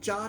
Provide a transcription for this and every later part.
4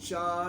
4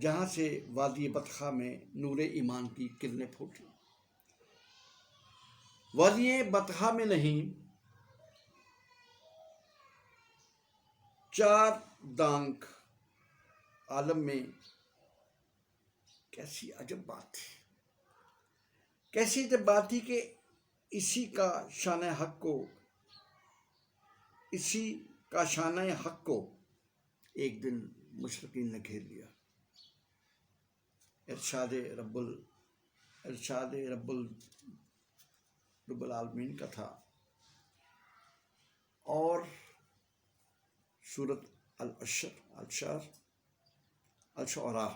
جہاں سے وادی بطحہ میں نور ایمان کی کرنیں پھوٹی۔ وادی بطحہ میں نہیں، چار دانگ عالم میں کیسی عجب بات تھی، کیسی عجب بات تھی کہ اسی کا شانہ حق کو ایک دن مشرقین نے گھیر لیا۔ ارشاد رب العالمین کا تھا، اور سورۃ الشعراء،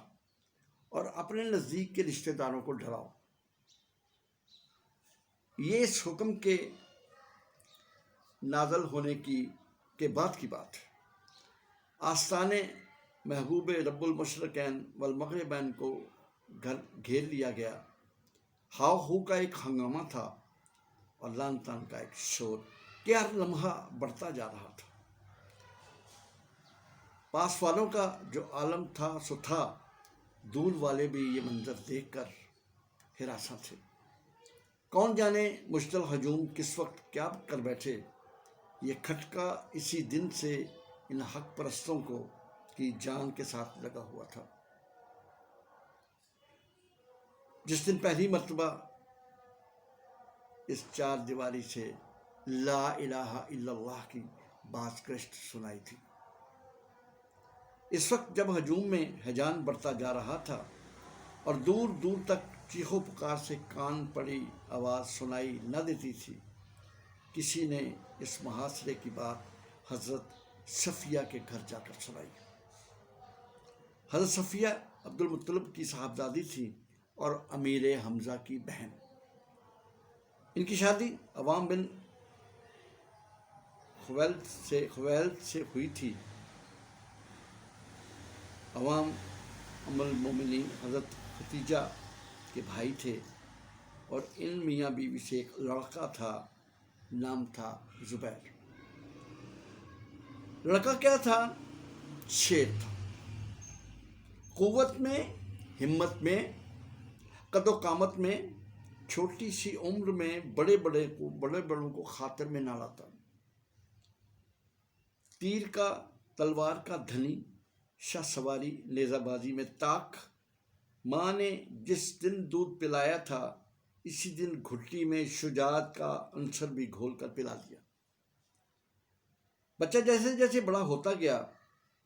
اور اپنے نزدیک کے رشتہ داروں کو ڈراؤ۔ یہ اس حکم کے نازل ہونے کے بعد کی بات ہے۔ آستانے محبوب رب المشرقین والمغربین کو گھیر لیا گیا۔ ہاؤ ہو کا ایک ہنگامہ تھا اور لان تان کا ایک شور کہ ہر لمحہ بڑھتا جا رہا تھا۔ پاس والوں کا جو عالم تھا سو تھا، دور والے بھی یہ منظر دیکھ کر ہراساں تھے۔ کون جانے مشتعل ہجوم کس وقت کیا کر بیٹھے۔ یہ کھٹکا اسی دن سے ان حق پرستوں کی جان کے ساتھ لگا ہوا تھا، جس دن پہلی مرتبہ اس چار دیواری سے لا الہ الا اللہ کی باز گشت سنائی تھی۔ اس وقت جب ہجوم میں ہیجان بڑھتا جا رہا تھا اور دور دور تک چیخو پکار سے کان پڑی آواز سنائی نہ دیتی تھی، کسی نے اس محاصرے کی بات حضرت صفیہ کے گھر جا کر سنائی۔ حضرت صفیہ عبد المطلب کی صاحبزادی تھی اور امیر حمزہ کی بہن۔ ان کی شادی عوام بن خویلد سے ہوئی تھی۔ عوام ام المومنین حضرت ختیجہ کے بھائی تھے، اور ان میاں بیوی سے ایک لڑکا تھا، نام تھا زبیر۔ لڑکا کیا تھا؟ شیر تھا۔ قوت میں، ہمت میں، قد و قامت میں، چھوٹی سی عمر میں بڑے بڑوں کو خاطر میں نہ لاتا۔ تیر کا تلوار کا دھنی، شاہ سواری نیزہ بازی میں طاق۔ ماں نے جس دن دودھ پلایا تھا، اسی دن گھٹی میں شجاعت کا عنصر بھی گھول کر پلا دیا۔ بچہ جیسے جیسے بڑا ہوتا گیا،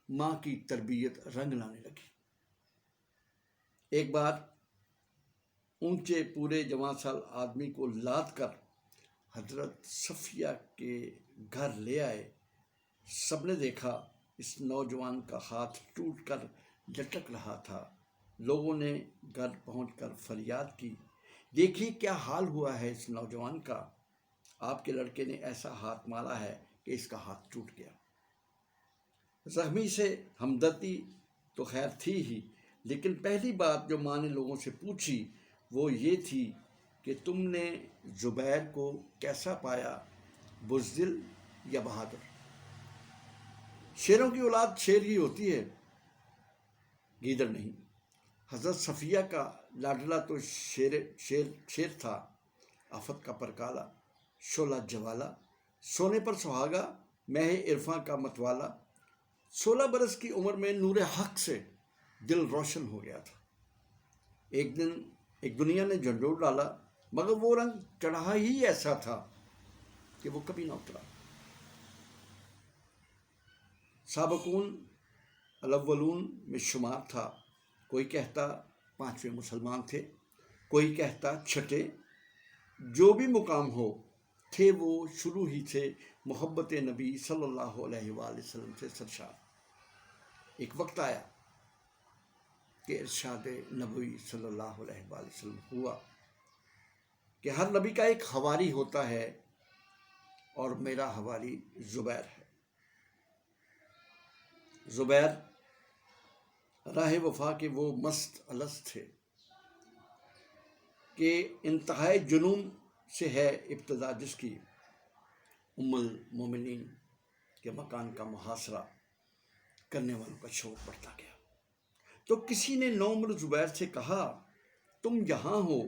ماں کی تربیت رنگ لانے لگی۔ ایک بار اونچے پورے جوان سال آدمی کو لاد کر حضرت صفیہ کے گھر لے آئے۔ سب نے دیکھا اس نوجوان کا ہاتھ ٹوٹ کر لٹک رہا تھا۔ لوگوں نے گھر پہنچ کر فریاد کی، دیکھیے کیا حال ہوا ہے اس نوجوان کا، آپ کے لڑکے نے ایسا ہاتھ مارا ہے کہ اس کا ہاتھ ٹوٹ گیا۔ زخمی سے ہمدردی تو خیر تھی ہی، لیکن پہلی بات جو ماں نے لوگوں سے پوچھی وہ یہ تھی کہ تم نے زبیر کو کیسا پایا، بزدل یا بہادر؟ شیروں کی اولاد شیر ہی ہوتی ہے، گیدڑ نہیں۔ حضرت صفیہ کا لاڈلا تو شیر تھا، آفت کا پرکالا، شعلہ جوالا، سونے پر سہاگا، مہ عرفاں کا متوالا۔ 16 برس کی عمر میں نور حق سے دل روشن ہو گیا تھا۔ ایک دن ایک دنیا نے جھنڈوڑ ڈالا، مگر وہ رنگ چڑھا ہی ایسا تھا کہ وہ کبھی نہ اترا۔ سابقون الاولون میں شمار تھا، کوئی کہتا 5ویں مسلمان تھے، کوئی کہتا 6۔ جو بھی مقام ہو، تھے وہ شروع ہی سے محبت نبی صلی اللہ علیہ وآلہ وسلم سے سرشار۔ ایک وقت آیا کہ ارشاد نبوی صلی اللہ علیہ وآلہ وسلم ہوا کہ ہر نبی کا ایک حواری ہوتا ہے، اور میرا حواری زبیر ہے۔ زبیر راہ وفا کے وہ مست الست تھے کہ انتہائی جنون سے ہے ابتدا جس کی، ام المومنین کے مکان کا محاصرہ کرنے والوں کا شوق بڑھتا گیا۔ تو کسی نے نومر زبیر سے کہا تم یہاں ہو،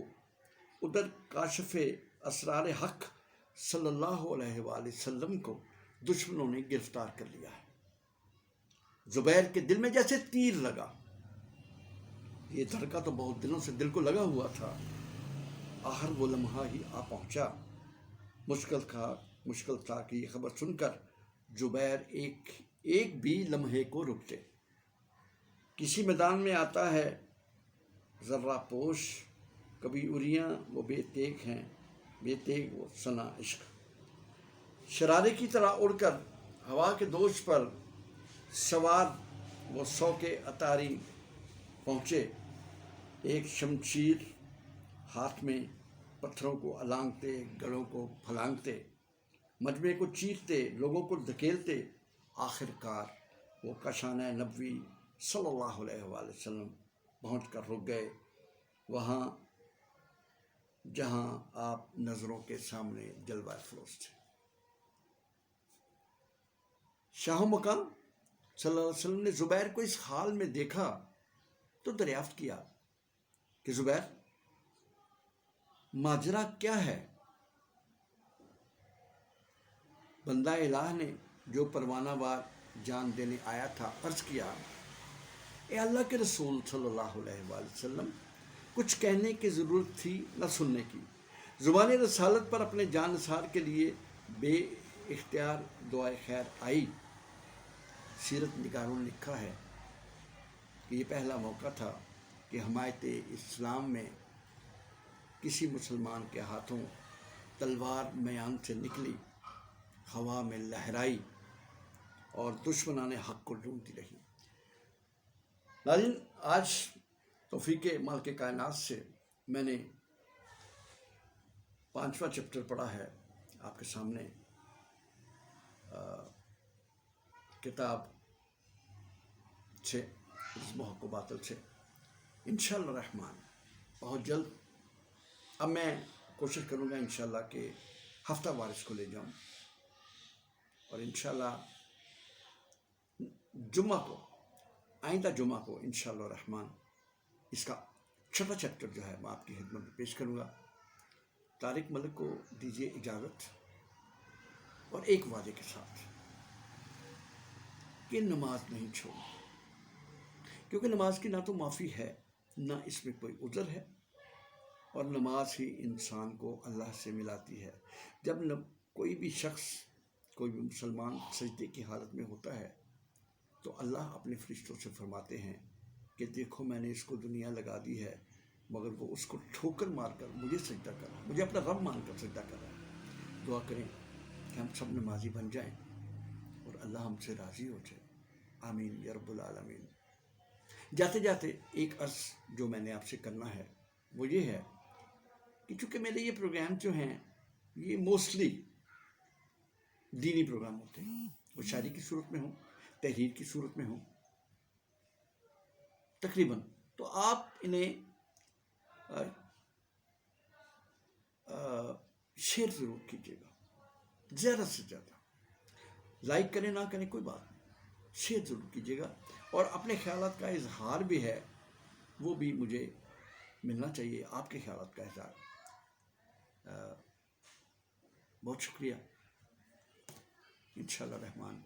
ادھر کاشف اسرار حق صلی اللہ علیہ وآلہ وسلم کو دشمنوں نے گرفتار کر لیا ہے۔ زبیر کے دل میں جیسے تیر لگا، یہ دھڑکا تو بہت دنوں سے دل کو لگا ہوا تھا، آخر وہ لمحہ ہی آ پہنچا۔ مشکل تھا کہ یہ خبر سن کر زبیر ایک بھی لمحے کو رکتے۔ کسی میدان میں آتا ہے ذرہ پوش، کبھی اریاں وہ بے تیغ وہ ثنا عشق، شرارے کی طرح اڑ کر ہوا کے دوش پر سوار وہ سوک عطاری پہنچے، ایک شمشیر ہاتھ میں، پتھروں کو الانگتے، گڑھوں کو پھلانگتے، مجمع کو چیرتے، لوگوں کو دھکیلتے، آخر کار وہ کاشانہ نبوی صلی اللہ علیہ وآلہ وسلم پہنچ کر رک گئے، وہاں جہاں آپ نظروں کے سامنے جلوہ افروز تھے۔ شاہ مقام صلی اللہ علیہ وسلم نے زبیر کو اس حال میں دیکھا تو دریافت کیا کہ زبیر، ماجرا کیا ہے؟ بندہ الہ نے جو پروانہ وار جان دینے آیا تھا عرض کیا، اے اللہ کے رسول صلی اللہ علیہ وآلہ وسلم، کچھ کہنے کی ضرورت تھی نہ سننے کی۔ زبان رسالت پر اپنے جان نثار کے لیے بے اختیار دعائے خیر آئی۔ سیرت نگاروں نے لکھا ہے کہ یہ پہلا موقع تھا کہ حمایت اسلام میں کسی مسلمان کے ہاتھوں تلوار میان سے نکلی، ہوا میں لہرائی اور دشمنان حق کو ڈھونڈتی رہی۔ ناظرین، آج توفیق مالک کائنات سے میں نے 5واں چیپٹر پڑھا ہے آپ کے سامنے، کتاب سے عزم و حق و باطل سے، انشاءاللہ الرحمن بہت جلد اب میں کوشش کروں گا انشاءاللہ کہ ہفتہ وار اس کو لے جاؤں، اور انشاءاللہ آئندہ جمعہ کو انشاءاللہ الرحمن اس کا 6واں چیپٹر جو ہے میں آپ کی خدمت میں پیش کروں گا۔ طارق ملک کو دیجیے اجازت، اور ایک وعدے کے ساتھ کہ نماز نہیں چھوڑی، کیونکہ نماز کی نہ تو معافی ہے نہ اس میں کوئی عذر ہے، اور نماز ہی انسان کو اللہ سے ملاتی ہے۔ جب کوئی بھی شخص، کوئی بھی مسلمان سجدے کی حالت میں ہوتا ہے تو اللہ اپنے فرشتوں سے فرماتے ہیں کہ دیکھو میں نے اس کو دنیا لگا دی ہے، مگر وہ اس کو ٹھوکر مار کر مجھے سجدہ کر رہا ہے، مجھے اپنا رب مان کر سجدہ کر رہا ہے۔ دعا کریں کہ ہم سب نمازی بن جائیں اور اللہ ہم سے راضی ہو جائے، آمین یا رب العالمین۔ جاتے جاتے ایک عرض جو میں نے آپ سے کرنا ہے وہ یہ ہے کہ چونکہ میرے یہ پروگرام جو ہیں یہ موسٹلی دینی پروگرام ہوتے ہیں، وہ شاعری کی صورت میں ہوں، تحریر کی صورت میں ہوں تقریباً، تو آپ انہیں شیئر ضرور کیجیے گا، زیادہ سے زیادہ لائک کریں نہ کریں کوئی بات نہیں، شیئر ضرور کیجیے گا، اور اپنے خیالات کا اظہار بھی ہے وہ بھی مجھے ملنا چاہیے، آپ کے خیالات کا اظہار۔ بہت شکریہ، انشاءاللہ الرحمن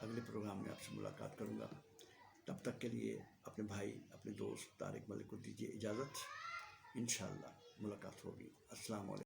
اگلے پروگرام میں آپ سے ملاقات کروں گا، تب تک کے لیے اپنے بھائی، اپنے دوست طارق ملک کو دیجیے اجازت، انشاءاللہ ملاقات ہوگی۔ السلام علیکم۔